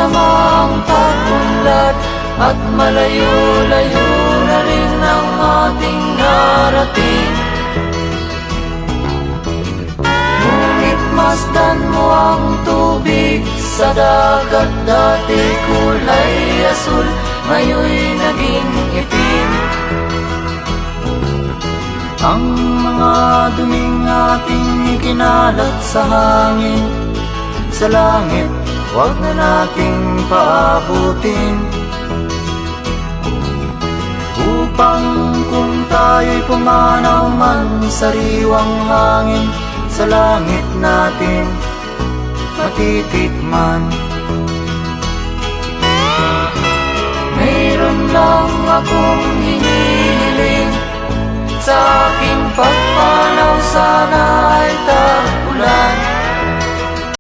masamang pag-unlad, at malayo-layo na rin ang ating narating. Ngunit masdan mo ang tubig sa dagat, dati kulay asul, ngayon'y naging itim. Ang mga duming ating ikinalat sa hangin, sa langit, huwag na nating paabutin, upang kung tayo'y pumanaw man sa sariwang hangin, sa langit natin matitikman. Mayroon lang akong hinihiling, sa aking pagpanaw sana ay tagulan.